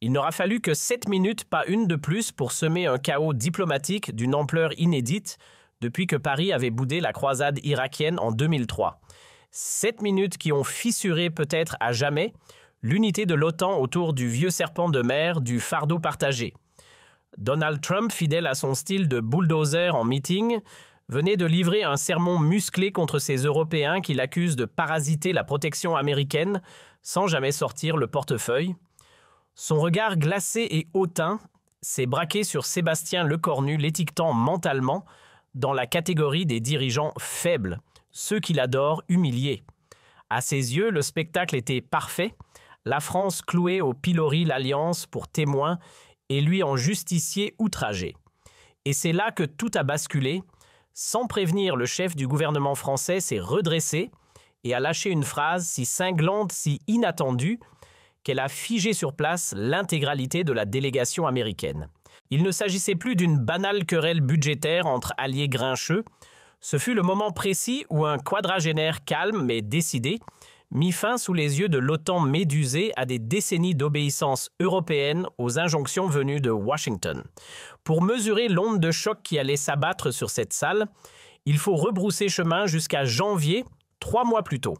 Il n'aura fallu que 7 minutes, pas une de plus, pour semer un chaos diplomatique d'une ampleur inédite depuis que Paris avait boudé la croisade irakienne en 2003. 7 minutes qui ont fissuré peut-être à jamais l'unité de l'OTAN autour du vieux serpent de mer du fardeau partagé. Donald Trump, fidèle à son style de bulldozer en meeting, venait de livrer un sermon musclé contre ces Européens qui l'accusent de parasiter la protection américaine sans jamais sortir le portefeuille. Son regard glacé et hautain s'est braqué sur Sébastien Lecornu, l'étiquetant mentalement dans la catégorie des dirigeants faibles, ceux qu'il adore humilier. À ses yeux, le spectacle était parfait, la France clouait au pilori l'Alliance pour témoin et lui en justicier outragé. Et c'est là que tout a basculé. Sans prévenir, le chef du gouvernement français s'est redressé et a lâché une phrase si cinglante, si inattendue, qu'elle a figé sur place l'intégralité de la délégation américaine. Il ne s'agissait plus d'une banale querelle budgétaire entre alliés grincheux. Ce fut le moment précis où un quadragénaire calme mais décidé mit fin sous les yeux de l'OTAN médusée à des décennies d'obéissance européenne aux injonctions venues de Washington. Pour mesurer l'onde de choc qui allait s'abattre sur cette salle, il faut rebrousser chemin jusqu'à janvier, 3 mois plus tôt.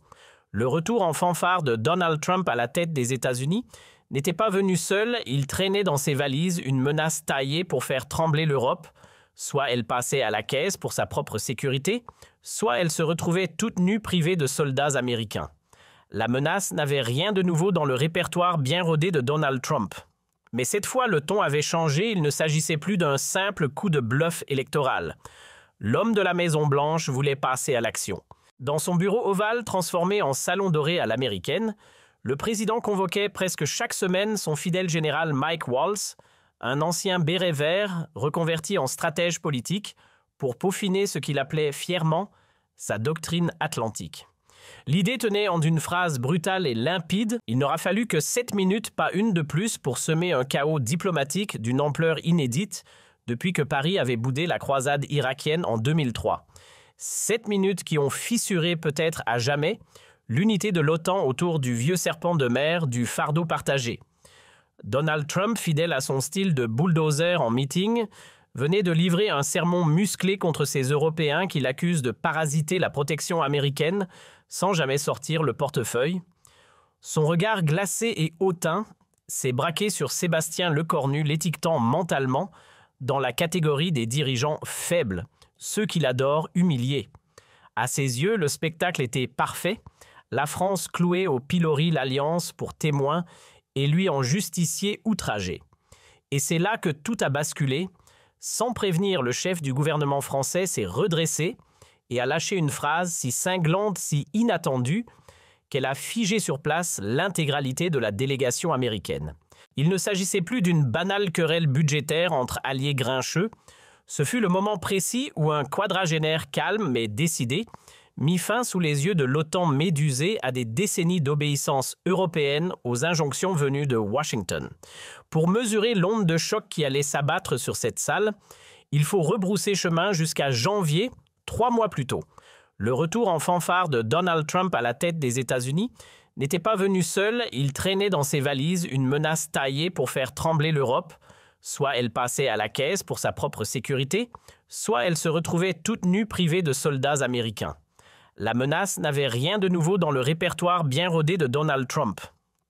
Le retour en fanfare de Donald Trump à la tête des États-Unis n'était pas venu seul, il traînait dans ses valises une menace taillée pour faire trembler l'Europe. Soit elle passait à la caisse pour sa propre sécurité, soit elle se retrouvait toute nue privée de soldats américains. La menace n'avait rien de nouveau dans le répertoire bien rodé de Donald Trump. Mais cette fois, le ton avait changé, il ne s'agissait plus d'un simple coup de bluff électoral. L'homme de la Maison-Blanche voulait passer à l'action. Dans son bureau ovale transformé en salon doré à l'américaine, le président convoquait presque chaque semaine son fidèle général Mike Waltz, un ancien béret vert reconverti en stratège politique, pour peaufiner ce qu'il appelait fièrement sa doctrine atlantique. L'idée tenait en une phrase brutale et limpide. Il n'aura fallu que 7 minutes, pas une de plus, pour semer un chaos diplomatique d'une ampleur inédite depuis que Paris avait boudé la croisade irakienne en 2003. 7 minutes qui ont fissuré peut-être à jamais l'unité de l'OTAN autour du vieux serpent de mer du fardeau partagé. Donald Trump, fidèle à son style de bulldozer en meeting, venait de livrer un sermon musclé contre ces Européens qui l'accusent de parasiter la protection américaine sans jamais sortir le portefeuille. Son regard glacé et hautain s'est braqué sur Sébastien Lecornu, l'étiquetant mentalement dans la catégorie des dirigeants faibles, ceux qu'il adore humilier. À ses yeux, le spectacle était parfait, la France clouait au pilori l'Alliance pour témoin et lui en justicier outragé. Et c'est là que tout a basculé. Sans prévenir, le chef du gouvernement français s'est redressé et a lâché une phrase si cinglante, si inattendue, qu'elle a figé sur place l'intégralité de la délégation américaine. Il ne s'agissait plus d'une banale querelle budgétaire entre alliés grincheux. Ce fut le moment précis où un quadragénaire calme mais décidé mit fin sous les yeux de l'OTAN médusée à des décennies d'obéissance européenne aux injonctions venues de Washington. Pour mesurer l'onde de choc qui allait s'abattre sur cette salle, il faut rebrousser chemin jusqu'à janvier, 3 mois plus tôt. Le retour en fanfare de Donald Trump à la tête des États-Unis n'était pas venu seul, il traînait dans ses valises une menace taillée pour faire trembler l'Europe. Soit elle passait à la caisse pour sa propre sécurité, soit elle se retrouvait toute nue privée de soldats américains. La menace n'avait rien de nouveau dans le répertoire bien rodé de Donald Trump.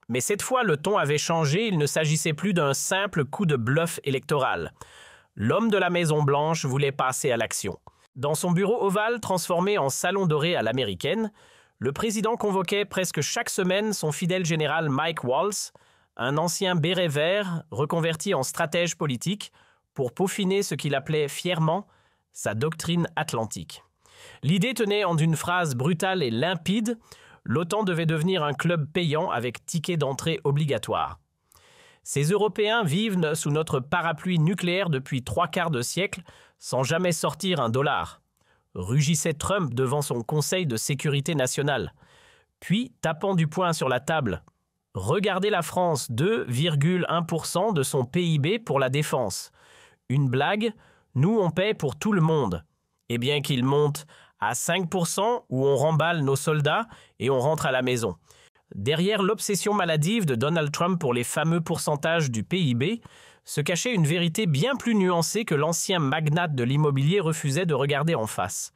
Mais cette fois, le ton avait changé, il ne s'agissait plus d'un simple coup de bluff électoral. L'homme de la Maison-Blanche voulait passer à l'action. Dans son bureau ovale transformé en salon doré à l'américaine, le président convoquait presque chaque semaine son fidèle général Mike Waltz, un ancien béret vert reconverti en stratège politique, pour peaufiner ce qu'il appelait fièrement sa doctrine atlantique. L'idée tenait en une phrase brutale et limpide. L'OTAN devait devenir un club payant avec ticket d'entrée obligatoire. Ces Européens vivent sous notre parapluie nucléaire depuis 3/4 de siècle sans jamais sortir un dollar, rugissait Trump devant son Conseil de sécurité nationale. Puis, tapant du poing sur la table, « Regardez la France, 2,1% de son PIB pour la défense. Une blague, nous on paie pour tout le monde. Et bien qu'il monte à 5% où on remballe nos soldats et on rentre à la maison. Derrière l'obsession maladive de Donald Trump pour les fameux pourcentages du PIB, se cachait une vérité bien plus nuancée que l'ancien magnate de l'immobilier refusait de regarder en face.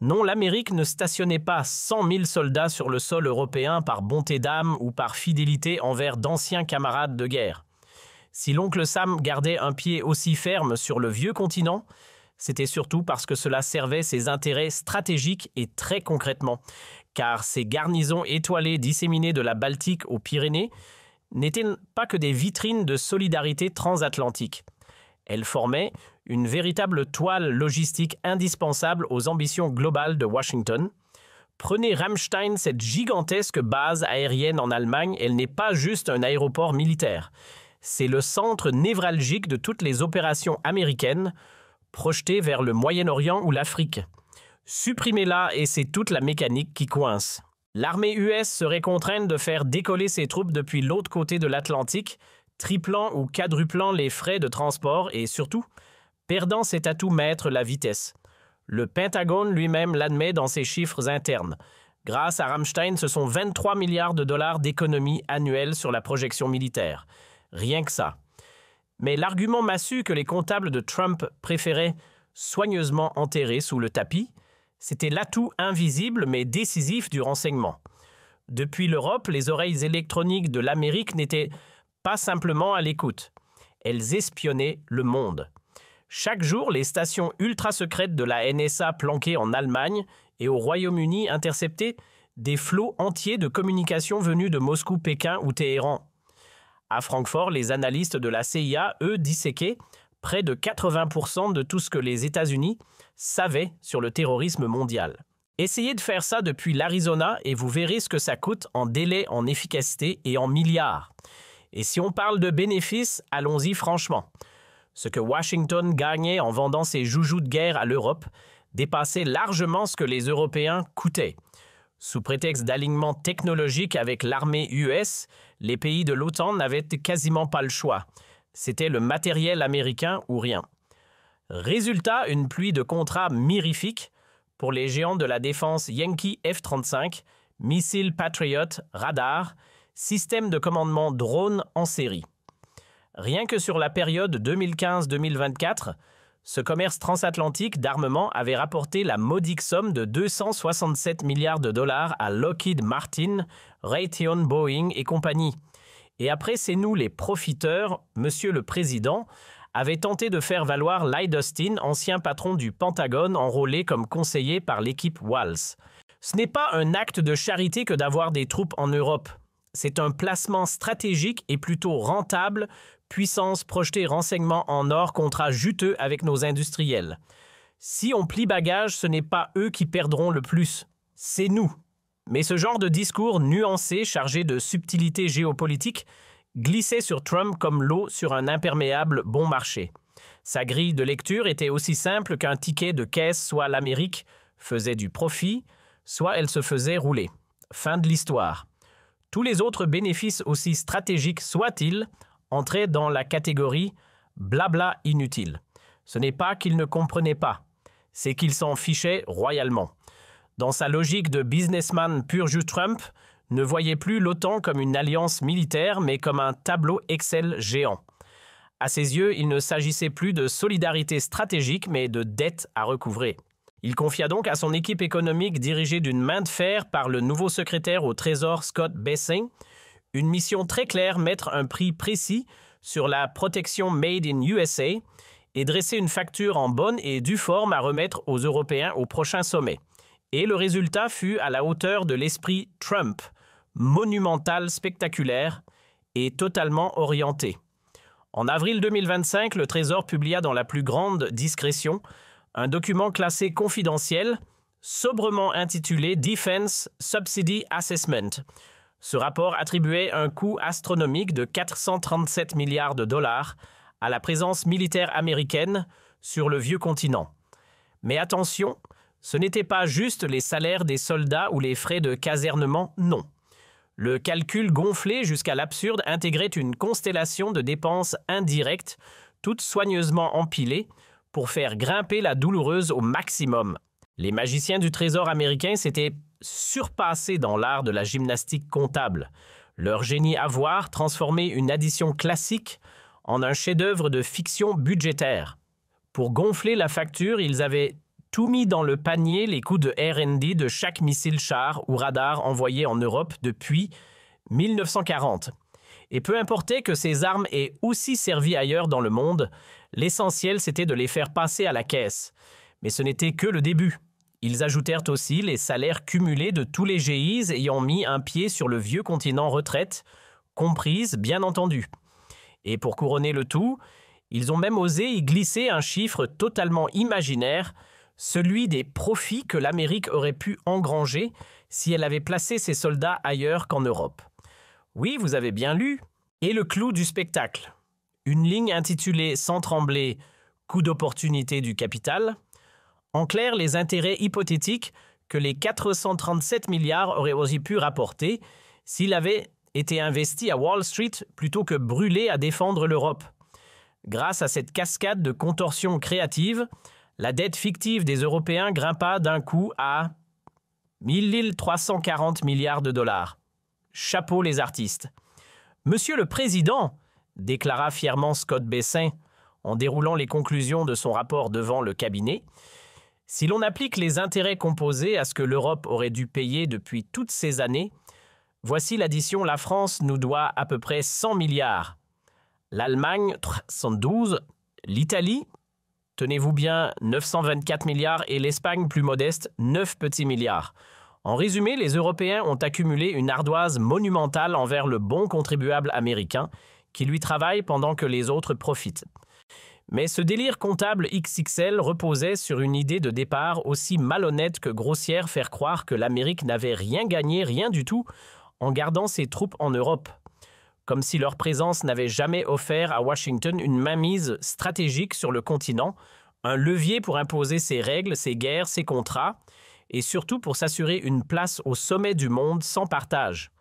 Non, l'Amérique ne stationnait pas 100 000 soldats sur le sol européen par bonté d'âme ou par fidélité envers d'anciens camarades de guerre. Si l'oncle Sam gardait un pied aussi ferme sur le vieux continent, c'était surtout parce que cela servait ses intérêts stratégiques et très concrètement, car ces garnisons étoilées disséminées de la Baltique aux Pyrénées n'étaient pas que des vitrines de solidarité transatlantique. Elles formaient une véritable toile logistique indispensable aux ambitions globales de Washington. Prenez Ramstein, cette gigantesque base aérienne en Allemagne, elle n'est pas juste un aéroport militaire. C'est le centre névralgique de toutes les opérations américaines projetées vers le Moyen-Orient ou l'Afrique. Supprimez-la et c'est toute la mécanique qui coince. L'armée US serait contrainte de faire décoller ses troupes depuis l'autre côté de l'Atlantique, triplant ou quadruplant les frais de transport et surtout, perdant cet atout maître, la vitesse. Le Pentagone lui-même l'admet dans ses chiffres internes. Grâce à Ramstein, ce sont 23 milliards de dollars d'économies annuelles sur la projection militaire. Rien que ça. Mais l'argument massu que les comptables de Trump préféraient soigneusement enterrer sous le tapis, c'était l'atout invisible mais décisif du renseignement. Depuis l'Europe, les oreilles électroniques de l'Amérique n'étaient pas simplement à l'écoute. Elles espionnaient le monde. Chaque jour, les stations ultra-secrètes de la NSA planquées en Allemagne et au Royaume-Uni interceptaient des flots entiers de communications venues de Moscou, Pékin ou Téhéran. À Francfort, les analystes de la CIA, eux, disséquaient près de 80% de tout ce que les États-Unis savaient sur le terrorisme mondial. Essayez de faire ça depuis l'Arizona et vous verrez ce que ça coûte en délai, en efficacité et en milliards. Et si on parle de bénéfices, allons-y franchement. Ce que Washington gagnait en vendant ses joujoux de guerre à l'Europe dépassait largement ce que les Européens coûtaient. Sous prétexte d'alignement technologique avec l'armée US, les pays de l'OTAN n'avaient quasiment pas le choix. C'était le matériel américain ou rien. Résultat, une pluie de contrats mirifiques pour les géants de la défense Yankee F-35, missiles Patriot, radars, systèmes de commandement drones en série. Rien que sur la période 2015-2024, ce commerce transatlantique d'armement avait rapporté la modique somme de 267 milliards de dollars à Lockheed Martin, Raytheon, Boeing et compagnie. Et après, c'est nous les profiteurs, Monsieur le Président, avait tenté de faire valoir Lloyd Austin, ancien patron du Pentagone, enrôlé comme conseiller par l'équipe Waltz. Ce n'est pas un acte de charité que d'avoir des troupes en Europe. C'est un placement stratégique et plutôt rentable, puissance projetée renseignement en or, contrat juteux avec nos industriels. Si on plie bagage, ce n'est pas eux qui perdront le plus, c'est nous. Mais ce genre de discours nuancé, chargé de subtilité géopolitique, glissait sur Trump comme l'eau sur un imperméable bon marché. Sa grille de lecture était aussi simple qu'un ticket de caisse, soit l'Amérique faisait du profit, soit elle se faisait rouler. Fin de l'histoire. Tous les autres bénéfices, aussi stratégiques soient-ils, entraient dans la catégorie « blabla inutile ». Ce n'est pas qu'il ne comprenait pas, c'est qu'il s'en fichait royalement. Dans sa logique de businessman pur jus, Trump ne voyait plus l'OTAN comme une alliance militaire, mais comme un tableau Excel géant. À ses yeux, il ne s'agissait plus de solidarité stratégique, mais de dette à recouvrer. Il confia donc à son équipe économique dirigée d'une main de fer par le nouveau secrétaire au Trésor Scott Bessent une mission très claire, mettre un prix précis sur la protection Made in USA et dresser une facture en bonne et due forme à remettre aux Européens au prochain sommet. Et le résultat fut à la hauteur de l'esprit Trump, monumental, spectaculaire et totalement orienté. En avril 2025, le Trésor publia dans la plus grande discrétion un document classé confidentiel, sobrement intitulé Defense Subsidy Assessment. Ce rapport attribuait un coût astronomique de 437 milliards de dollars à la présence militaire américaine sur le vieux continent. Mais attention, ce n'était pas juste les salaires des soldats ou les frais de casernement, non. Le calcul gonflé jusqu'à l'absurde intégrait une constellation de dépenses indirectes, toutes soigneusement empilées, pour faire grimper la douloureuse au maximum. Les magiciens du Trésor américain s'étaient surpassés dans l'art de la gymnastique comptable. Leur génie à voir transformait une addition classique en un chef-d'œuvre de fiction budgétaire. Pour gonfler la facture, ils avaient tout mis dans le panier les coûts de R&D de chaque missile char ou radar envoyé en Europe depuis 1940. Et peu importait que ces armes aient aussi servi ailleurs dans le monde, l'essentiel c'était de les faire passer à la caisse. Mais ce n'était que le début. Ils ajoutèrent aussi les salaires cumulés de tous les géis ayant mis un pied sur le vieux continent retraite, comprise bien entendu. Et pour couronner le tout, ils ont même osé y glisser un chiffre totalement imaginaire, celui des profits que l'Amérique aurait pu engranger si elle avait placé ses soldats ailleurs qu'en Europe. Oui, vous avez bien lu. Et le clou du spectacle. Une ligne intitulée sans trembler « Coût d'opportunité du capital ». En clair, les intérêts hypothétiques que les 437 milliards auraient aussi pu rapporter s'il avait été investi à Wall Street plutôt que brûlé à défendre l'Europe. Grâce à cette cascade de contorsions créatives, la dette fictive des Européens grimpa d'un coup à 1340 milliards de dollars. Chapeau les artistes. Monsieur le Président, déclara fièrement Scott Bessin en déroulant les conclusions de son rapport devant le cabinet, si l'on applique les intérêts composés à ce que l'Europe aurait dû payer depuis toutes ces années, voici l'addition: la France nous doit à peu près 100 milliards, l'Allemagne 312, l'Italie, tenez-vous bien, 924 milliards et l'Espagne plus modeste, 9 petits milliards. En résumé, les Européens ont accumulé une ardoise monumentale envers le bon contribuable américain qui lui travaille pendant que les autres profitent. Mais ce délire comptable XXL reposait sur une idée de départ aussi malhonnête que grossière: faire croire que l'Amérique n'avait rien gagné, rien du tout, en gardant ses troupes en Europe. Comme si leur présence n'avait jamais offert à Washington une mainmise stratégique sur le continent, un levier pour imposer ses règles, ses guerres, ses contrats, et surtout pour s'assurer une place au sommet du monde sans partage.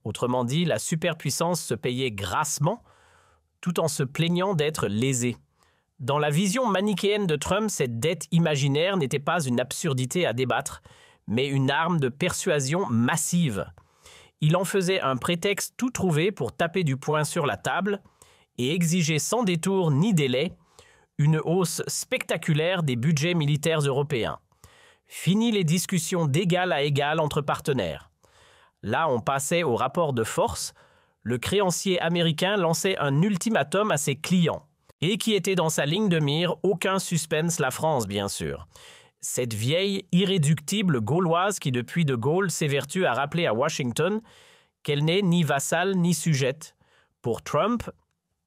Autrement dit, la superpuissance se payait grassement, tout en se plaignant d'être lésée. Dans la vision manichéenne de Trump, cette dette imaginaire n'était pas une absurdité à débattre, mais une arme de persuasion massive. Il en faisait un prétexte tout trouvé pour taper du poing sur la table et exiger sans détour ni délai une hausse spectaculaire des budgets militaires européens. Fini les discussions d'égal à égal entre partenaires. Là, on passait au rapport de force. Le créancier américain lançait un ultimatum à ses clients. Et qui était dans sa ligne de mire, aucun suspense, la France, bien sûr. Cette vieille, irréductible Gauloise qui, depuis De Gaulle, s'évertue à rappeler à Washington qu'elle n'est ni vassale ni sujette. Pour Trump,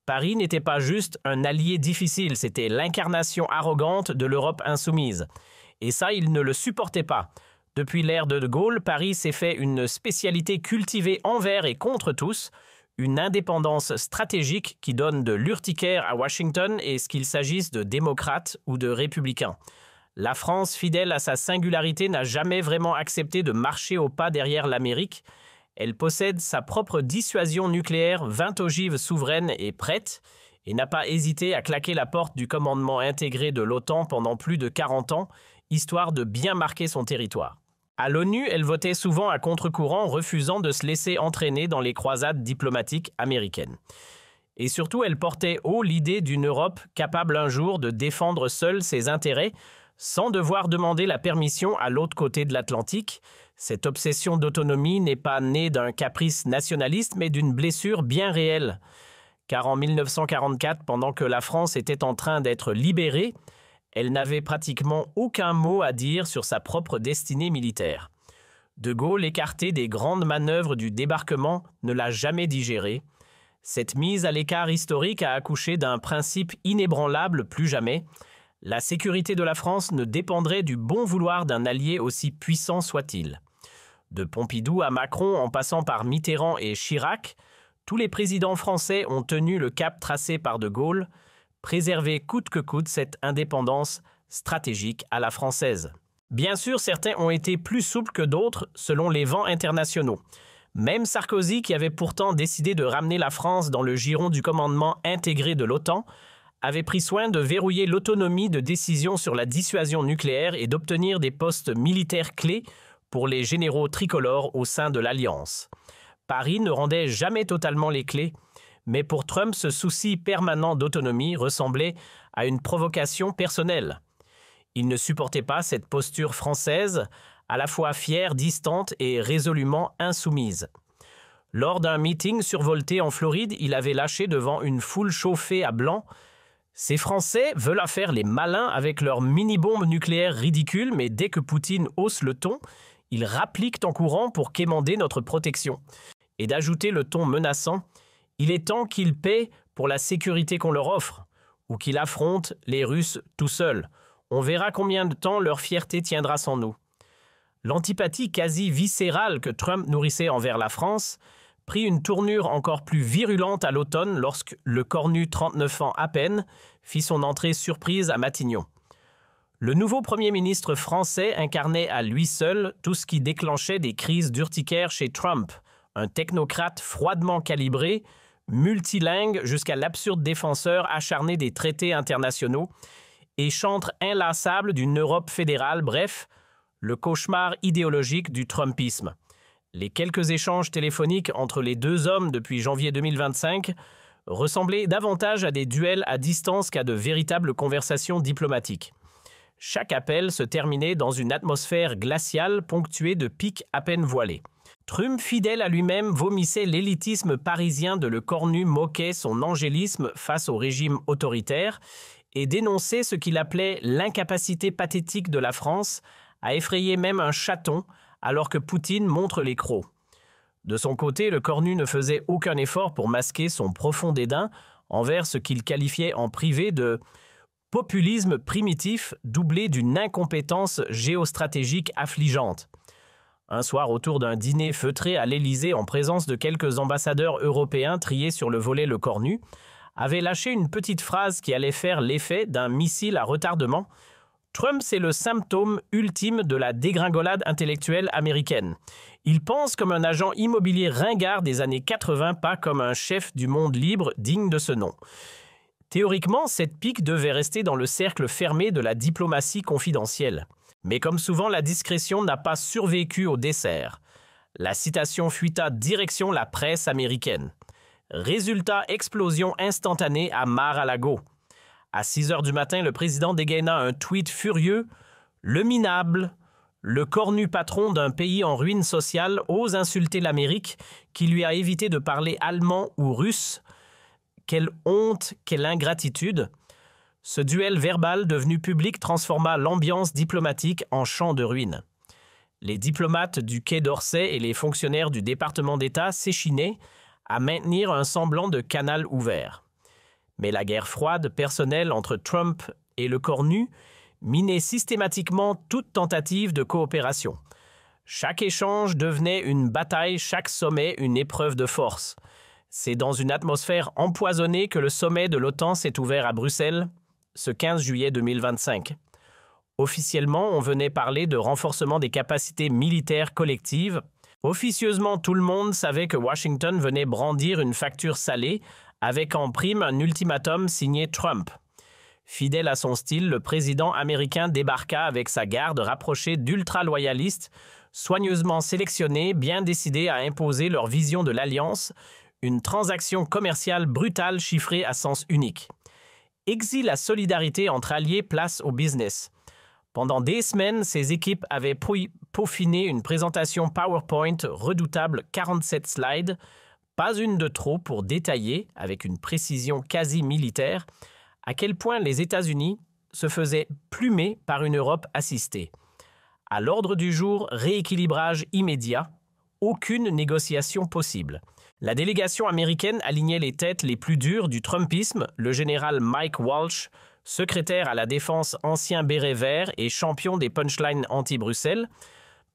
Paris n'était pas juste un allié difficile, c'était l'incarnation arrogante de l'Europe insoumise. Et ça, il ne le supportait pas. Depuis l'ère de De Gaulle, Paris s'est fait une spécialité cultivée envers et contre tous, une indépendance stratégique qui donne de l'urticaire à Washington et ce qu'il s'agisse de démocrates ou de républicains. La France, fidèle à sa singularité, n'a jamais vraiment accepté de marcher au pas derrière l'Amérique. Elle possède sa propre dissuasion nucléaire 20 ogives souveraine et prête, et n'a pas hésité à claquer la porte du commandement intégré de l'OTAN pendant plus de 40 ans, histoire de bien marquer son territoire. À l'ONU, elle votait souvent à contre-courant, refusant de se laisser entraîner dans les croisades diplomatiques américaines. Et surtout, elle portait haut l'idée d'une Europe capable un jour de défendre seule ses intérêts, sans devoir demander la permission à l'autre côté de l'Atlantique. Cette obsession d'autonomie n'est pas née d'un caprice nationaliste, mais d'une blessure bien réelle. Car en 1944, pendant que la France était en train d'être libérée, elle n'avait pratiquement aucun mot à dire sur sa propre destinée militaire. De Gaulle, écarté des grandes manœuvres du débarquement, ne l'a jamais digéré. Cette mise à l'écart historique a accouché d'un principe inébranlable: plus jamais. La sécurité de la France ne dépendrait du bon vouloir d'un allié aussi puissant soit-il. De Pompidou à Macron, en passant par Mitterrand et Chirac, tous les présidents français ont tenu le cap tracé par De Gaulle: préserver coûte que coûte cette indépendance stratégique à la française. Bien sûr, certains ont été plus souples que d'autres selon les vents internationaux. Même Sarkozy, qui avait pourtant décidé de ramener la France dans le giron du commandement intégré de l'OTAN, avait pris soin de verrouiller l'autonomie de décision sur la dissuasion nucléaire et d'obtenir des postes militaires clés pour les généraux tricolores au sein de l'Alliance. Paris ne rendait jamais totalement les clés, mais pour Trump, ce souci permanent d'autonomie ressemblait à une provocation personnelle. Il ne supportait pas cette posture française, à la fois fière, distante et résolument insoumise. Lors d'un meeting survolté en Floride, il avait lâché devant une foule chauffée à blanc « Ces Français veulent faire les malins avec leurs mini-bombes nucléaires ridicules, mais dès que Poutine hausse le ton, ils rappliquent en courant pour quémander notre protection. » Et d'ajouter le ton menaçant « Il est temps qu'ils paient pour la sécurité qu'on leur offre, ou qu'ils affrontent les Russes tout seuls. On verra combien de temps leur fierté tiendra sans nous. » L'antipathie quasi viscérale que Trump nourrissait envers la France prit une tournure encore plus virulente à l'automne lorsque le cornu 39 ans à peine fit son entrée surprise à Matignon. Le nouveau Premier ministre français incarnait à lui seul tout ce qui déclenchait des crises d'urticaire chez Trump, un technocrate froidement calibré, multilingue jusqu'à l'absurde défenseur acharné des traités internationaux et chantre inlassable d'une Europe fédérale, bref, le cauchemar idéologique du Trumpisme. Les quelques échanges téléphoniques entre les deux hommes depuis janvier 2025 ressemblaient davantage à des duels à distance qu'à de véritables conversations diplomatiques. Chaque appel se terminait dans une atmosphère glaciale ponctuée de pics à peine voilés. Trump, fidèle à lui-même, vomissait l'élitisme parisien de Le Cornu, moquait son angélisme face au régime autoritaire et dénonçait ce qu'il appelait l'incapacité pathétique de la France à effrayer même un chaton alors que Poutine montre les crocs. De son côté, Le Cornu ne faisait aucun effort pour masquer son profond dédain envers ce qu'il qualifiait en privé de populisme primitif doublé d'une incompétence géostratégique affligeante. Un soir, autour d'un dîner feutré à l'Élysée en présence de quelques ambassadeurs européens triés sur le volet Le Cornu, avait lâché une petite phrase qui allait faire l'effet d'un missile à retardement. Trump, c'est le symptôme ultime de la dégringolade intellectuelle américaine. Il pense comme un agent immobilier ringard des années 80, pas comme un chef du monde libre digne de ce nom. Théoriquement, cette pique devait rester dans le cercle fermé de la diplomatie confidentielle. Mais comme souvent, la discrétion n'a pas survécu au dessert. La citation fuita direction la presse américaine. Résultat, explosion instantanée à Mar-a-Lago. À 6 heures du matin, le président dégaina un tweet furieux. « Le minable, le cornu patron d'un pays en ruine sociale ose insulter l'Amérique qui lui a évité de parler allemand ou russe. Quelle honte, quelle ingratitude !» Ce duel verbal devenu public transforma l'ambiance diplomatique en champ de ruines. Les diplomates du Quai d'Orsay et les fonctionnaires du département d'État s'échinaient à maintenir un semblant de canal ouvert. Mais la guerre froide personnelle entre Trump et Le Cornu minait systématiquement toute tentative de coopération. Chaque échange devenait une bataille, chaque sommet une épreuve de force. C'est dans une atmosphère empoisonnée que le sommet de l'OTAN s'est ouvert à Bruxelles ce 15 juillet 2025. Officiellement, on venait parler de renforcement des capacités militaires collectives. Officieusement, tout le monde savait que Washington venait brandir une facture salée avec en prime un ultimatum signé Trump. Fidèle à son style, le président américain débarqua avec sa garde rapprochée d'ultra-loyalistes, soigneusement sélectionnés, bien décidés à imposer leur vision de l'Alliance, une transaction commerciale brutale chiffrée à sens unique. Exil la solidarité entre alliés, place au business. Pendant des semaines, ces équipes avaient peaufiné une présentation PowerPoint redoutable 47 slides, pas une de trop pour détailler, avec une précision quasi militaire, à quel point les États-Unis se faisaient plumer par une Europe assistée. À l'ordre du jour, rééquilibrage immédiat, aucune négociation possible. La délégation américaine alignait les têtes les plus dures du Trumpisme, le général Mike Walsh, secrétaire à la défense ancien béret vert et champion des punchlines anti-Bruxelles,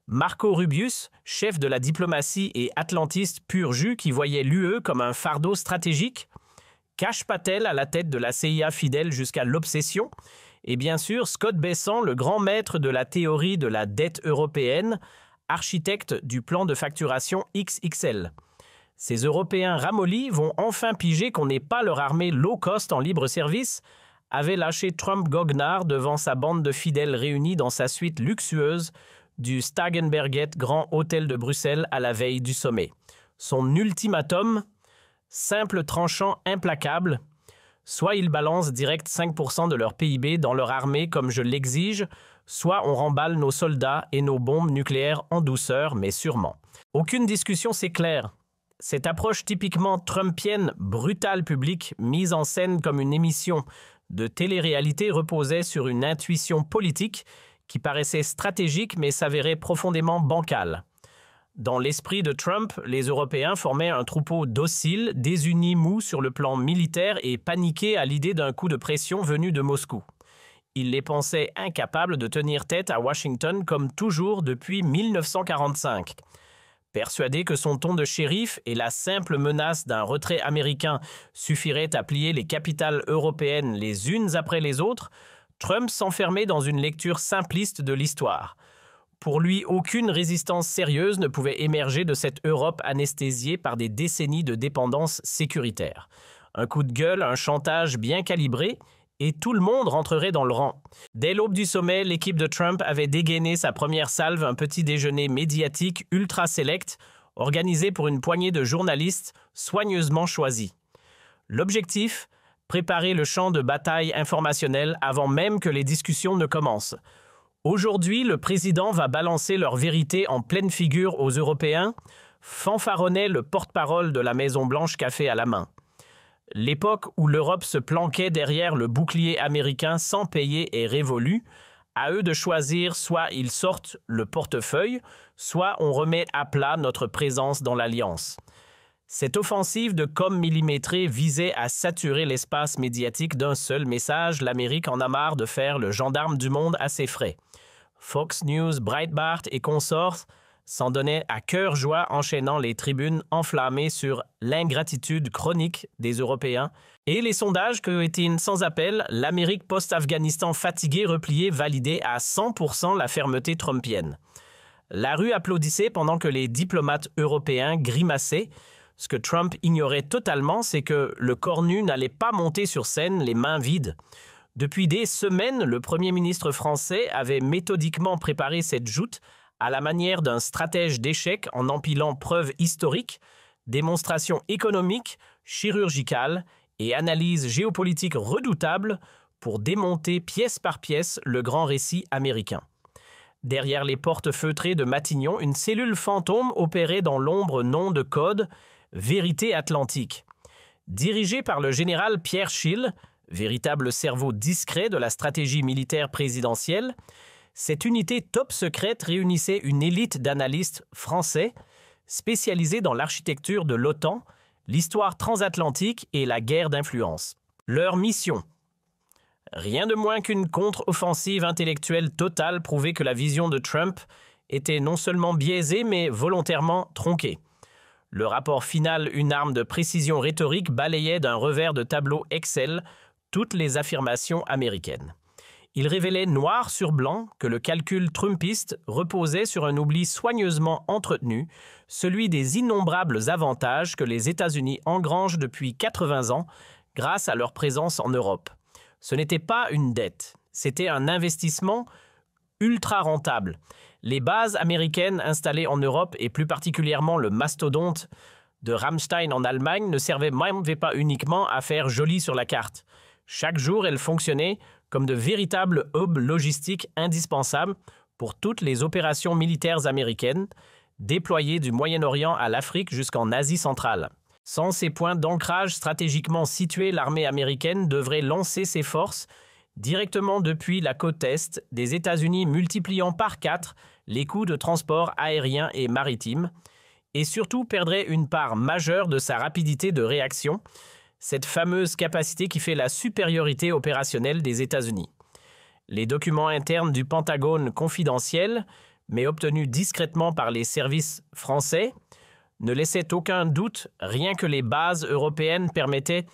Marco Rubius, chef de la diplomatie et atlantiste pur jus qui voyait l'UE comme un fardeau stratégique, Kash Patel à la tête de la CIA fidèle jusqu'à l'obsession, et bien sûr Scott Bessant, le grand maître de la théorie de la dette européenne, architecte du plan de facturation XXL. Ces Européens ramollis vont enfin piger qu'on n'est pas leur armée low cost en libre service, avait lâché Trump goguenard devant sa bande de fidèles réunis dans sa suite luxueuse du Starghenberget Grand Hôtel de Bruxelles à la veille du sommet. Son ultimatum, simple, tranchant, implacable, soit ils balancent direct 5% de leur PIB dans leur armée comme je l'exige, soit on remballe nos soldats et nos bombes nucléaires en douceur, mais sûrement. Aucune discussion, c'est clair. Cette approche typiquement trumpienne, brutale publique, mise en scène comme une émission de télé-réalité reposait sur une intuition politique qui paraissait stratégique mais s'avérait profondément bancale. Dans l'esprit de Trump, les Européens formaient un troupeau docile, désunis mous sur le plan militaire et paniqués à l'idée d'un coup de pression venu de Moscou. Ils les pensaient incapables de tenir tête à Washington comme toujours depuis 1945. Persuadé que son ton de shérif et la simple menace d'un retrait américain suffiraient à plier les capitales européennes les unes après les autres, Trump s'enfermait dans une lecture simpliste de l'histoire. Pour lui, aucune résistance sérieuse ne pouvait émerger de cette Europe anesthésiée par des décennies de dépendance sécuritaire. Un coup de gueule, un chantage bien calibré, et tout le monde rentrerait dans le rang. Dès l'aube du sommet, l'équipe de Trump avait dégainé sa première salve, un petit déjeuner médiatique ultra select, organisé pour une poignée de journalistes soigneusement choisis. L'objectif ? Préparer le champ de bataille informationnel avant même que les discussions ne commencent. Aujourd'hui, le président va balancer leur vérité en pleine figure aux Européens, fanfaronnait le porte-parole de la Maison-Blanche café à la main. L'époque où l'Europe se planquait derrière le bouclier américain sans payer est révolue. À eux de choisir, soit ils sortent le portefeuille, soit on remet à plat notre présence dans l'Alliance. Cette offensive de com millimétrée visait à saturer l'espace médiatique d'un seul message: l'Amérique en a marre de faire le gendarme du monde à ses frais. Fox News, Breitbart et consorts s'en donnaient à cœur joie, enchaînant les tribunes enflammées sur l'ingratitude chronique des Européens et les sondages que étaient sans appel, l'Amérique post-Afghanistan fatiguée, repliée, validait à 100% la fermeté trumpienne. La rue applaudissait pendant que les diplomates européens grimaçaient. Ce que Trump ignorait totalement, c'est que le cornu n'allait pas monter sur scène les mains vides. Depuis des semaines, le Premier ministre français avait méthodiquement préparé cette joute à la manière d'un stratège d'échecs en empilant preuves historiques, démonstrations économiques, chirurgicales et analyses géopolitiques redoutables pour démonter pièce par pièce le grand récit américain. Derrière les portes feutrées de Matignon, une cellule fantôme opérait dans l'ombre nom de code « Vérité Atlantique ». Dirigée par le général Pierre Schill, véritable cerveau discret de la stratégie militaire présidentielle, cette unité top secrète réunissait une élite d'analystes français spécialisés dans l'architecture de l'OTAN, l'histoire transatlantique et la guerre d'influence. Leur mission ? Rien de moins qu'une contre-offensive intellectuelle totale prouvait que la vision de Trump était non seulement biaisée mais volontairement tronquée. Le rapport final, une arme de précision rhétorique, balayait d'un revers de tableau Excel toutes les affirmations américaines. Il révélait noir sur blanc que le calcul trumpiste reposait sur un oubli soigneusement entretenu, celui des innombrables avantages que les États-Unis engrangent depuis 80 ans grâce à leur présence en Europe. Ce n'était pas une dette, c'était un investissement ultra rentable. Les bases américaines installées en Europe et plus particulièrement le mastodonte de Ramstein en Allemagne ne servaient même pas uniquement à faire joli sur la carte. Chaque jour, elles fonctionnaient comme de véritables hubs logistiques indispensables pour toutes les opérations militaires américaines, déployées du Moyen-Orient à l'Afrique jusqu'en Asie centrale. Sans ces points d'ancrage stratégiquement situés, l'armée américaine devrait lancer ses forces directement depuis la côte Est des États-Unis, multipliant par 4 les coûts de transport aérien et maritime, et surtout perdrait une part majeure de sa rapidité de réaction, cette fameuse capacité qui fait la supériorité opérationnelle des États-Unis. Les documents internes du Pentagone confidentiels, mais obtenus discrètement par les services français, ne laissaient aucun doute, rien que les bases européennes permettaient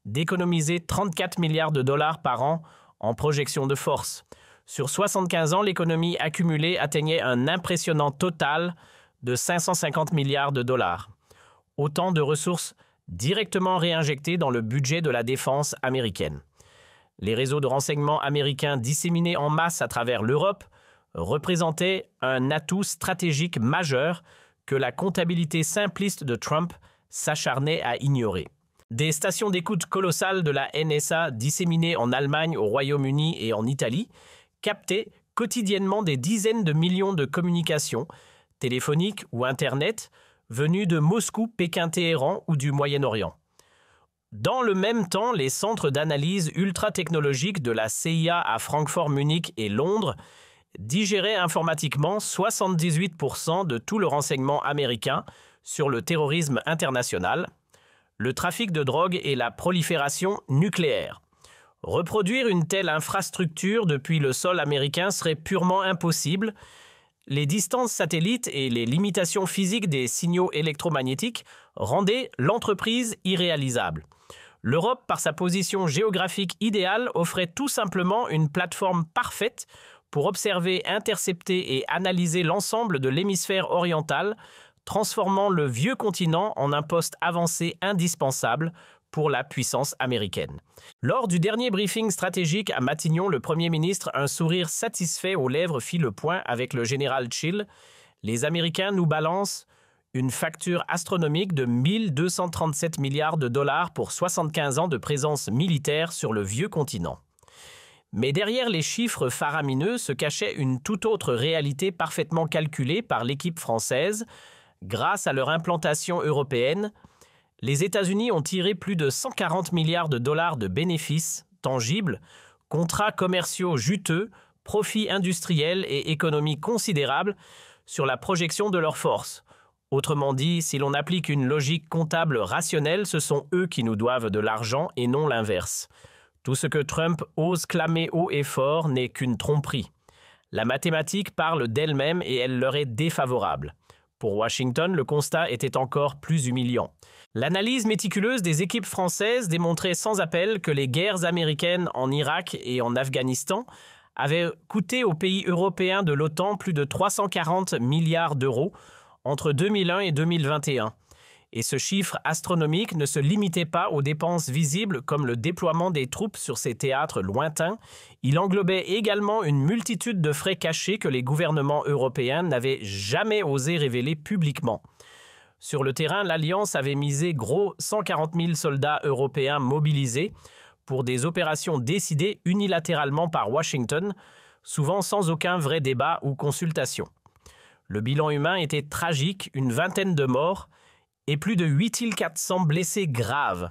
d'économiser 34 milliards de dollars par an en projection de force. Sur 75 ans, l'économie accumulée atteignait un impressionnant total de 550 milliards de dollars. Autant de ressources directement réinjectées dans le budget de la défense américaine. Les réseaux de renseignement américains disséminés en masse à travers l'Europe représentaient un atout stratégique majeur que la comptabilité simpliste de Trump s'acharnait à ignorer. Des stations d'écoute colossales de la NSA disséminées en Allemagne, au Royaume-Uni et en Italie captaient quotidiennement des dizaines de millions de communications, téléphoniques ou Internet, venues de Moscou, Pékin, Téhéran ou du Moyen-Orient. Dans le même temps, les centres d'analyse ultra-technologiques de la CIA à Francfort, Munich et Londres digéraient informatiquement 78% de tout le renseignement américain sur le terrorisme international, le trafic de drogue et la prolifération nucléaire. Reproduire une telle infrastructure depuis le sol américain serait purement impossible. Les distances satellites et les limitations physiques des signaux électromagnétiques rendaient l'entreprise irréalisable. L'Europe, par sa position géographique idéale, offrait tout simplement une plateforme parfaite pour observer, intercepter et analyser l'ensemble de l'hémisphère oriental, transformant le vieux continent en un poste avancé indispensable pour la puissance américaine. Lors du dernier briefing stratégique à Matignon, le Premier ministre, un sourire satisfait aux lèvres, fit le point avec le général Chill. Les Américains nous balancent une facture astronomique de 1237 milliards de dollars pour 75 ans de présence militaire sur le vieux continent. Mais derrière les chiffres faramineux se cachait une toute autre réalité parfaitement calculée par l'équipe française. Grâce à leur implantation européenne, les États-Unis ont tiré plus de 140 milliards de dollars de bénéfices tangibles, contrats commerciaux juteux, profits industriels et économies considérables sur la projection de leurs forces. Autrement dit, si l'on applique une logique comptable rationnelle, ce sont eux qui nous doivent de l'argent et non l'inverse. Tout ce que Trump ose clamer haut et fort n'est qu'une tromperie. La mathématique parle d'elle-même et elle leur est défavorable. Pour Washington, le constat était encore plus humiliant. L'analyse méticuleuse des équipes françaises démontrait sans appel que les guerres américaines en Irak et en Afghanistan avaient coûté aux pays européens de l'OTAN plus de 340 milliards d'euros entre 2001 et 2021. Et ce chiffre astronomique ne se limitait pas aux dépenses visibles comme le déploiement des troupes sur ces théâtres lointains, il englobait également une multitude de frais cachés que les gouvernements européens n'avaient jamais osé révéler publiquement. Sur le terrain, l'Alliance avait misé gros 140 000 soldats européens mobilisés pour des opérations décidées unilatéralement par Washington, souvent sans aucun vrai débat ou consultation. Le bilan humain était tragique, une vingtaine de morts et plus de 8400 blessés graves.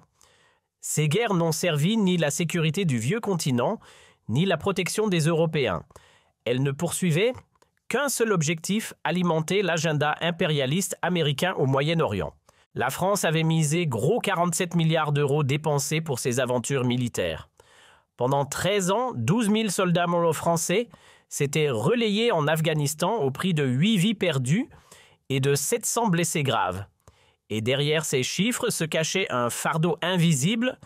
Ces guerres n'ont servi ni la sécurité du vieux continent, ni la protection des Européens. Elles ne poursuivaient qu'un seul objectif, alimenter l'agenda impérialiste américain au Moyen-Orient. La France avait misé gros 47 milliards d'euros dépensés pour ses aventures militaires. Pendant 13 ans, 12 000 soldats moraux français s'étaient relayés en Afghanistan au prix de 8 vies perdues et de 700 blessés graves. Et derrière ces chiffres se cachait un fardeau invisible,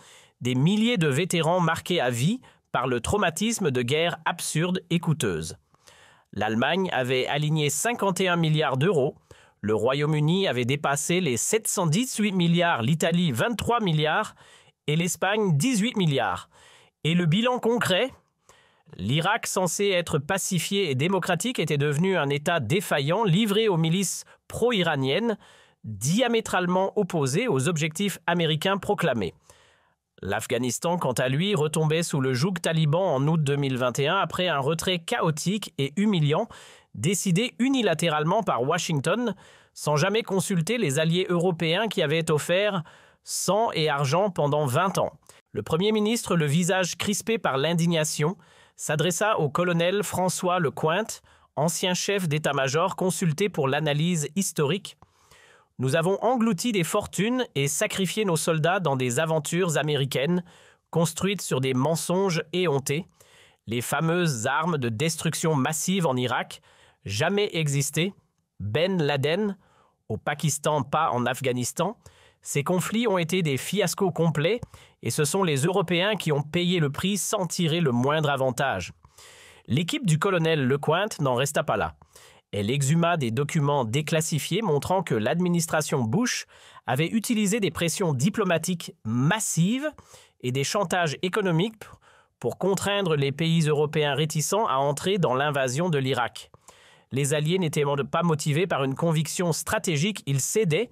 des milliers de vétérans marqués à vie par le traumatisme de guerres absurdes et coûteuses. L'Allemagne avait aligné 51 milliards d'euros, le Royaume-Uni avait dépassé les 718 milliards, l'Italie 23 milliards et l'Espagne 18 milliards. Et le bilan concret ? L'Irak, censé être pacifié et démocratique, était devenu un État défaillant, livré aux milices pro-iraniennes, diamétralement opposées aux objectifs américains proclamés. L'Afghanistan, quant à lui, retombait sous le joug taliban en août 2021 après un retrait chaotique et humiliant, décidé unilatéralement par Washington, sans jamais consulter les alliés européens qui avaient offert sang et argent pendant 20 ans. Le Premier ministre, le visage crispé par l'indignation, s'adressa au colonel François Lecointre, ancien chef d'état-major consulté pour l'analyse historique. « Nous avons englouti des fortunes et sacrifié nos soldats dans des aventures américaines construites sur des mensonges éhontés. Les fameuses armes de destruction massive en Irak, jamais existées, Ben Laden, au Pakistan, pas en Afghanistan. Ces conflits ont été des fiascos complets et ce sont les Européens qui ont payé le prix sans tirer le moindre avantage. » L'équipe du colonel Lecointre n'en resta pas là. Elle exhuma des documents déclassifiés montrant que l'administration Bush avait utilisé des pressions diplomatiques massives et des chantages économiques pour contraindre les pays européens réticents à entrer dans l'invasion de l'Irak. Les Alliés n'étaient pas motivés par une conviction stratégique, ils cédaient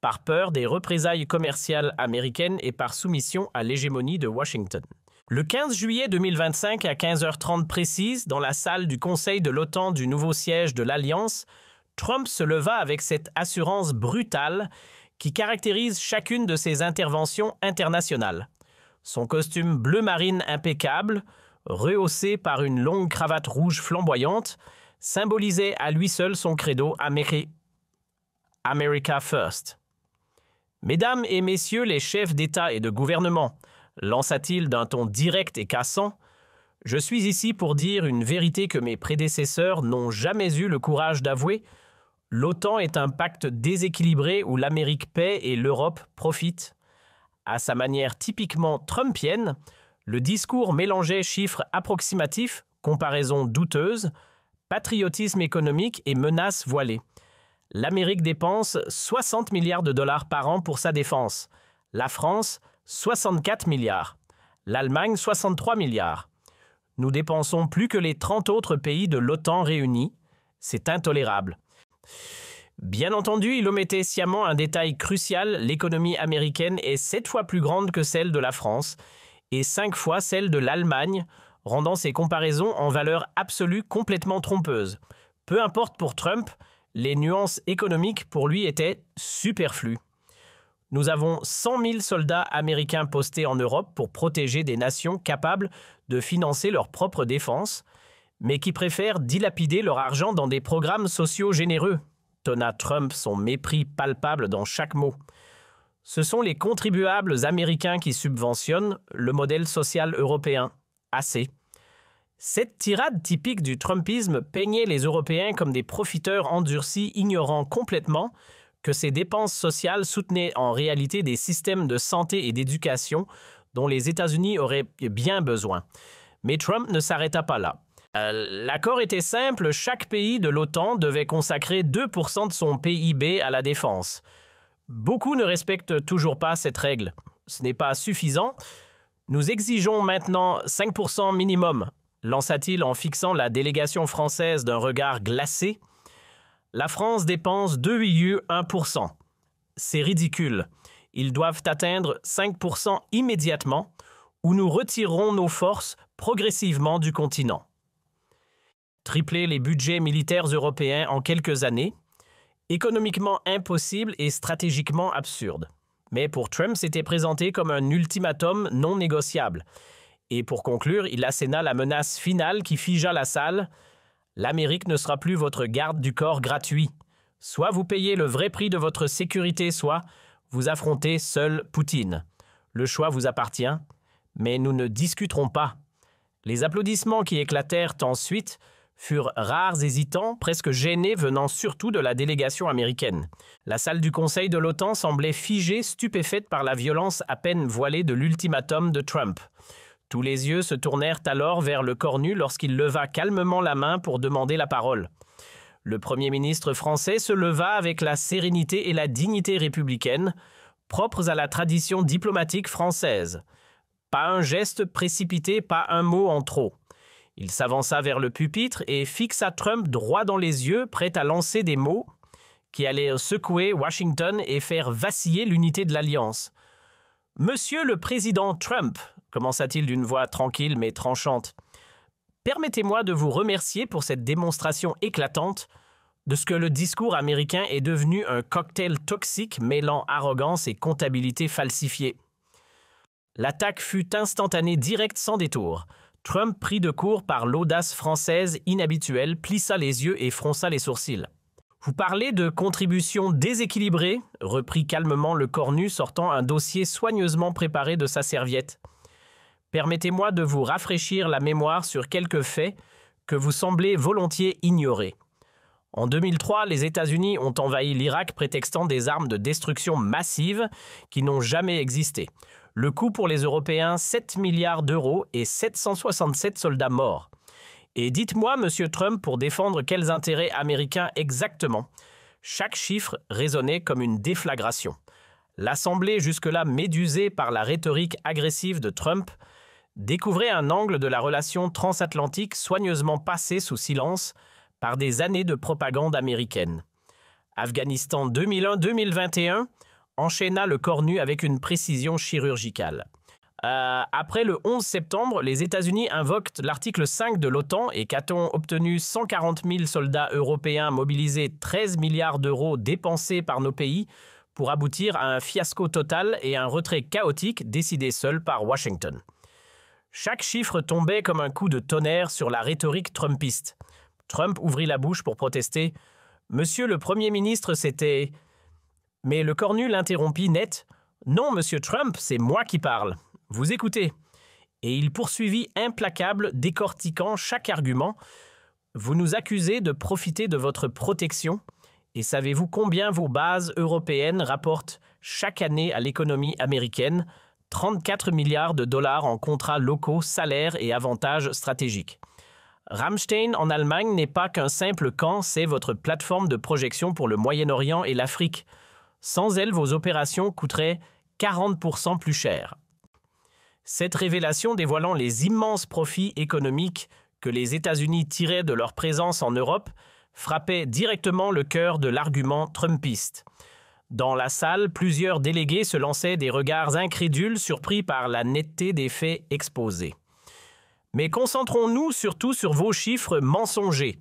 par peur des représailles commerciales américaines et par soumission à l'hégémonie de Washington. Le 15 juillet 2025 à 15h30 précise, dans la salle du Conseil de l'OTAN du nouveau siège de l'Alliance, Trump se leva avec cette assurance brutale qui caractérise chacune de ses interventions internationales. Son costume bleu marine impeccable, rehaussé par une longue cravate rouge flamboyante, symbolisait à lui seul son credo America First. « Mesdames et messieurs les chefs d'État et de gouvernement », lança-t-il d'un ton direct et cassant, « je suis ici pour dire une vérité que mes prédécesseurs n'ont jamais eu le courage d'avouer. L'OTAN est un pacte déséquilibré où l'Amérique paie et l'Europe profite. » À sa manière typiquement trumpienne, le discours mélangeait chiffres approximatifs, comparaisons douteuses, patriotisme économique et menaces voilées. L'Amérique dépense 60 milliards de dollars par an pour sa défense. La France, 64 milliards. L'Allemagne, 63 milliards. Nous dépensons plus que les 30 autres pays de l'OTAN réunis. C'est intolérable. Bien entendu, il omettait sciemment un détail crucial, l'économie américaine est 7 fois plus grande que celle de la France et 5 fois celle de l'Allemagne, rendant ces comparaisons en valeur absolue complètement trompeuses. Peu importe pour Trump, les nuances économiques pour lui étaient superflues. Nous avons 100 000 soldats américains postés en Europe pour protéger des nations capables de financer leur propre défense, mais qui préfèrent dilapider leur argent dans des programmes sociaux généreux, tonna Trump, son mépris palpable dans chaque mot. Ce sont les contribuables américains qui subventionnent le modèle social européen. Assez. Cette tirade typique du Trumpisme peignait les Européens comme des profiteurs endurcis, ignorant complètement que ces dépenses sociales soutenaient en réalité des systèmes de santé et d'éducation dont les États-Unis auraient bien besoin. Mais Trump ne s'arrêta pas là. L'accord était simple, chaque pays de l'OTAN devait consacrer 2% de son PIB à la défense. Beaucoup ne respectent toujours pas cette règle. Ce n'est pas suffisant. Nous exigeons maintenant 5% minimum, lança-t-il en fixant la délégation française d'un regard glacé. La France dépense 2,1%. C'est ridicule. Ils doivent atteindre 5% immédiatement ou nous retirerons nos forces progressivement du continent. Tripler les budgets militaires européens en quelques années, économiquement impossible et stratégiquement absurde. Mais pour Trump, c'était présenté comme un ultimatum non négociable. Et pour conclure, il asséna la menace finale qui figea la salle. L'Amérique ne sera plus votre garde du corps gratuit. Soit vous payez le vrai prix de votre sécurité, soit vous affrontez seul Poutine. Le choix vous appartient, mais nous ne discuterons pas. Les applaudissements qui éclatèrent ensuite furent rares, hésitants, presque gênés, venant surtout de la délégation américaine. La salle du Conseil de l'OTAN semblait figée, stupéfaite par la violence à peine voilée de l'ultimatum de Trump. Tous les yeux se tournèrent alors vers le cornu lorsqu'il leva calmement la main pour demander la parole. Le Premier ministre français se leva avec la sérénité et la dignité républicaine, propres à la tradition diplomatique française. Pas un geste précipité, pas un mot en trop. Il s'avança vers le pupitre et fixa Trump droit dans les yeux, prêt à lancer des mots qui allaient secouer Washington et faire vaciller l'unité de l'Alliance. « Monsieur le Président Trump », commença-t-il d'une voix tranquille mais tranchante, « permettez-moi de vous remercier pour cette démonstration éclatante de ce que le discours américain est devenu un cocktail toxique mêlant arrogance et comptabilité falsifiée. » L'attaque fut instantanée, directe, sans détour. Trump, pris de court par l'audace française inhabituelle, plissa les yeux et fronça les sourcils. « Vous parlez de contributions déséquilibrées » reprit calmement le cornu, sortant un dossier soigneusement préparé de sa serviette. « Permettez-moi de vous rafraîchir la mémoire sur quelques faits que vous semblez volontiers ignorer. En 2003, les États-Unis ont envahi l'Irak prétextant des armes de destruction massive qui n'ont jamais existé. Le coût pour les Européens, 7 milliards d'euros et 767 soldats morts. Et dites-moi, Monsieur Trump, pour défendre quels intérêts américains exactement? Chaque chiffre résonnait comme une déflagration. L'Assemblée, jusque-là médusée par la rhétorique agressive de Trump, Découvrez un angle de la relation transatlantique soigneusement passé sous silence par des années de propagande américaine. Afghanistan 2001-2021 enchaîna le cornu avec une précision chirurgicale. Après le 11 septembre, les États-Unis invoquent l'article 5 de l'OTAN et qu'a-t-on obtenu 140 000 soldats européens mobilisés, 13 milliards d'euros dépensés par nos pays pour aboutir à un fiasco total et un retrait chaotique décidé seul par Washington. Chaque chiffre tombait comme un coup de tonnerre sur la rhétorique trumpiste. Trump ouvrit la bouche pour protester. « Monsieur le Premier ministre, c'était… » Mais le cornu l'interrompit net. « Non, monsieur Trump, c'est moi qui parle. Vous écoutez. » Et il poursuivit implacable, décortiquant chaque argument. « Vous nous accusez de profiter de votre protection. Et savez-vous combien vos bases européennes rapportent chaque année à l'économie américaine ? 34 milliards de dollars en contrats locaux, salaires et avantages stratégiques. Ramstein en Allemagne n'est pas qu'un simple camp, c'est votre plateforme de projection pour le Moyen-Orient et l'Afrique. Sans elle, vos opérations coûteraient 40% plus cher. » Cette révélation dévoilant les immenses profits économiques que les États-Unis tiraient de leur présence en Europe frappait directement le cœur de l'argument trumpiste. Dans la salle, plusieurs délégués se lançaient des regards incrédules surpris par la netteté des faits exposés. « Mais concentrons-nous surtout sur vos chiffres mensongers »,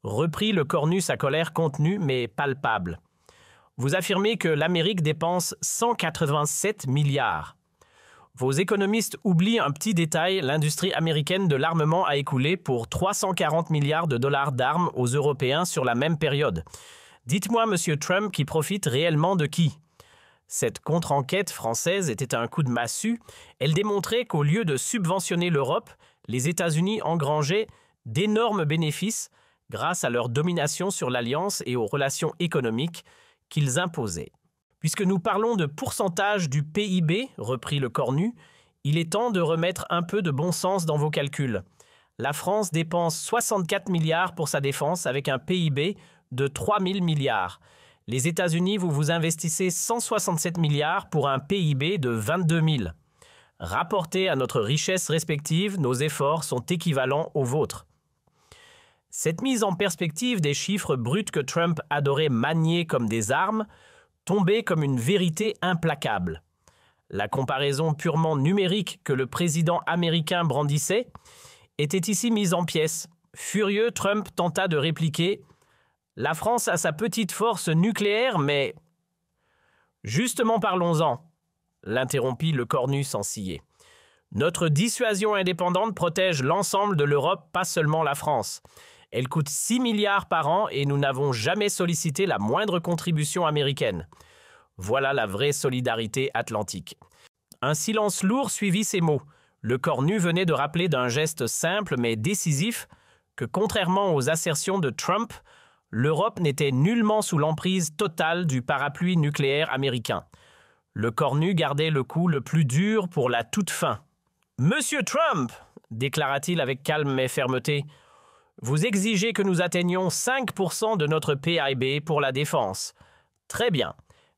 reprit le cornu, sa colère contenue mais palpable. « Vous affirmez que l'Amérique dépense 187 milliards. Vos économistes oublient un petit détail, l'industrie américaine de l'armement a écoulé pour 340 milliards de dollars d'armes aux Européens sur la même période. Dites-moi, monsieur Trump, qui profite réellement de qui ? » Cette contre-enquête française était un coup de massue. Elle démontrait qu'au lieu de subventionner l'Europe, les États-Unis engrangeaient d'énormes bénéfices grâce à leur domination sur l'Alliance et aux relations économiques qu'ils imposaient. Puisque nous parlons de pourcentage du PIB, reprit le cornu, il est temps de remettre un peu de bon sens dans vos calculs. La France dépense 64 milliards pour sa défense avec un PIB de 3 000 milliards. Les États-Unis, vous investissez 167 milliards pour un PIB de 22 000. Rapportés à notre richesse respective, nos efforts sont équivalents aux vôtres. Cette mise en perspective des chiffres bruts que Trump adorait manier comme des armes tombait comme une vérité implacable. La comparaison purement numérique que le président américain brandissait était ici mise en pièces. Furieux, Trump tenta de répliquer « La France a sa petite force nucléaire, mais… » « Justement, parlons-en, » l'interrompit le cornu sans ciller. « Notre dissuasion indépendante protège l'ensemble de l'Europe, pas seulement la France. Elle coûte 6 milliards par an et nous n'avons jamais sollicité la moindre contribution américaine. Voilà la vraie solidarité atlantique. » Un silence lourd suivit ces mots. Le cornu venait de rappeler d'un geste simple mais décisif que, contrairement aux assertions de Trump, l'Europe n'était nullement sous l'emprise totale du parapluie nucléaire américain. Le cornu gardait le coup le plus dur pour la toute fin. « Monsieur Trump !» déclara-t-il avec calme mais fermeté. « Vous exigez que nous atteignions 5% de notre PIB pour la défense. Très bien.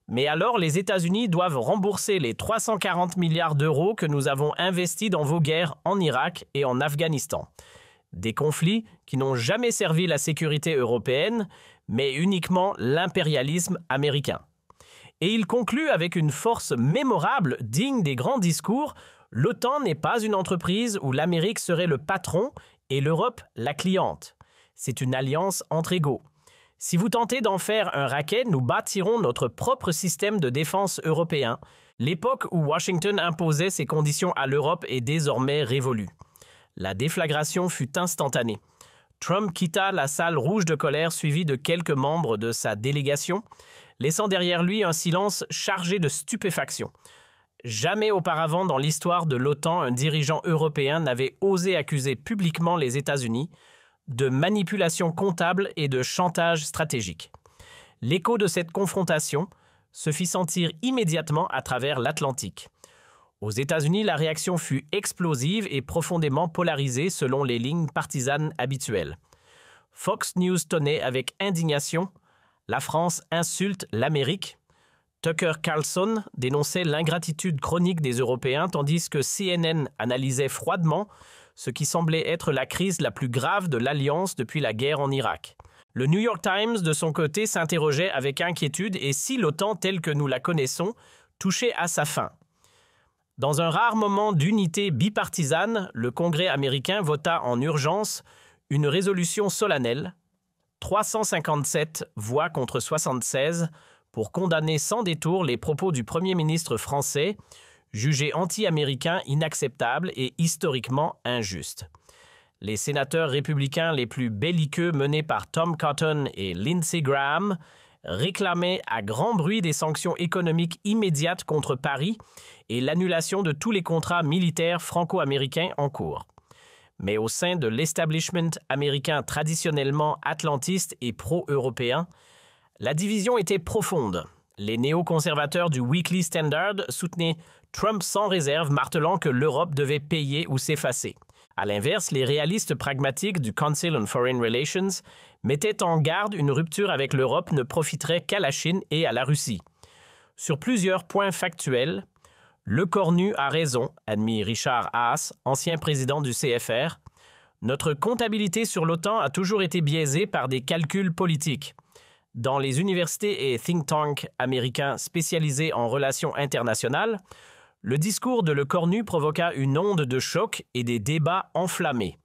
Mais alors les États-Unis doivent rembourser les 340 milliards d'euros que nous avons investis dans vos guerres en Irak et en Afghanistan. Des conflits qui n'ont jamais servi la sécurité européenne, mais uniquement l'impérialisme américain. » Et il conclut avec une force mémorable, digne des grands discours. L'OTAN n'est pas une entreprise où l'Amérique serait le patron et l'Europe la cliente. C'est une alliance entre égaux. Si vous tentez d'en faire un racket, nous bâtirons notre propre système de défense européen. L'époque où Washington imposait ses conditions à l'Europe est désormais révolue. La déflagration fut instantanée. Trump quitta la salle rouge de colère suivi de quelques membres de sa délégation, laissant derrière lui un silence chargé de stupéfaction. Jamais auparavant dans l'histoire de l'OTAN, un dirigeant européen n'avait osé accuser publiquement les États-Unis de manipulation comptable et de chantage stratégique. L'écho de cette confrontation se fit sentir immédiatement à travers l'Atlantique. Aux États-Unis, la réaction fut explosive et profondément polarisée selon les lignes partisanes habituelles. Fox News tonnait avec indignation « La France insulte l'Amérique ». Tucker Carlson dénonçait l'ingratitude chronique des Européens tandis que CNN analysait froidement ce qui semblait être la crise la plus grave de l'Alliance depuis la guerre en Irak. Le New York Times, de son côté, s'interrogeait avec inquiétude et si l'OTAN telle que nous la connaissons touchait à sa fin. Dans un rare moment d'unité bipartisane, le Congrès américain vota en urgence une résolution solennelle, 357 voix contre 76, pour condamner sans détour les propos du Premier ministre français, jugés anti-américains inacceptables et historiquement injustes. Les sénateurs républicains les plus belliqueux menés par Tom Cotton et Lindsey Graham réclamaient à grand bruit des sanctions économiques immédiates contre Paris et l'annulation de tous les contrats militaires franco-américains en cours. Mais au sein de l'establishment américain traditionnellement atlantiste et pro-européen, la division était profonde. Les néoconservateurs du Weekly Standard soutenaient Trump sans réserve, martelant que l'Europe devait payer ou s'effacer. À l'inverse, les réalistes pragmatiques du Council on Foreign Relations mettaient en garde une rupture avec l'Europe ne profiterait qu'à la Chine et à la Russie. Sur plusieurs points factuels, le cornu a raison, admit Richard Haas, ancien président du CFR. Notre comptabilité sur l'OTAN a toujours été biaisée par des calculs politiques. Dans les universités et think tanks américains spécialisés en relations internationales, le discours de Le Cornu provoqua une onde de choc et des débats enflammés.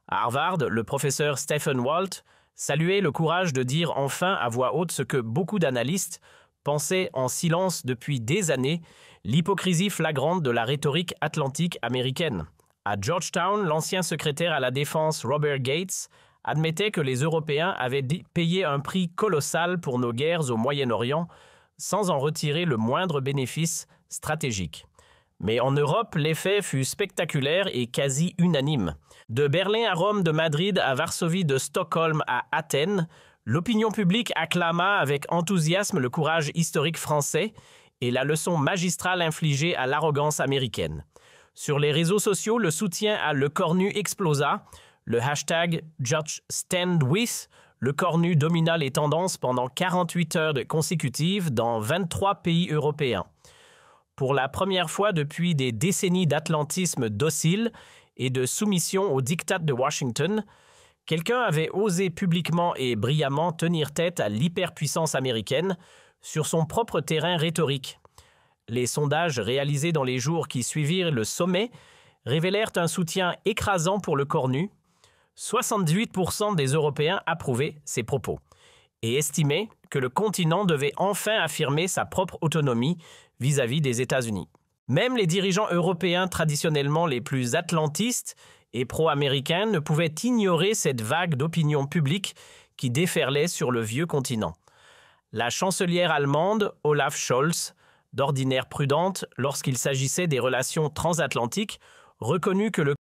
À Harvard, le professeur Stephen Walt saluait le courage de dire enfin à voix haute ce que beaucoup d'analystes pensaient en silence depuis des années, l'hypocrisie flagrante de la rhétorique atlantique américaine. À Georgetown, l'ancien secrétaire à la Défense Robert Gates admettait que les Européens avaient payé un prix colossal pour nos guerres au Moyen-Orient sans en retirer le moindre bénéfice stratégique. Mais en Europe, l'effet fut spectaculaire et quasi unanime. De Berlin à Rome, de Madrid à Varsovie, de Stockholm à Athènes, l'opinion publique acclama avec enthousiasme le courage historique français et la leçon magistrale infligée à l'arrogance américaine. Sur les réseaux sociaux, le soutien à Le Cornu explosa. Le hashtag #JudgeStandWith, Le Cornu domina les tendances pendant 48 heures consécutives dans 23 pays européens. Pour la première fois depuis des décennies d'atlantisme docile et de soumission aux diktats de Washington, quelqu'un avait osé publiquement et brillamment tenir tête à l'hyperpuissance américaine sur son propre terrain rhétorique. Les sondages réalisés dans les jours qui suivirent le sommet révélèrent un soutien écrasant pour Le Cornu. 78% des Européens approuvaient ses propos et estimaient que le continent devait enfin affirmer sa propre autonomie vis-à-vis des États-Unis. Même les dirigeants européens traditionnellement les plus atlantistes et pro-américains ne pouvaient ignorer cette vague d'opinion publique qui déferlait sur le vieux continent. La chancelière allemande Olaf Scholz, d'ordinaire prudente lorsqu'il s'agissait des relations transatlantiques, reconnut que le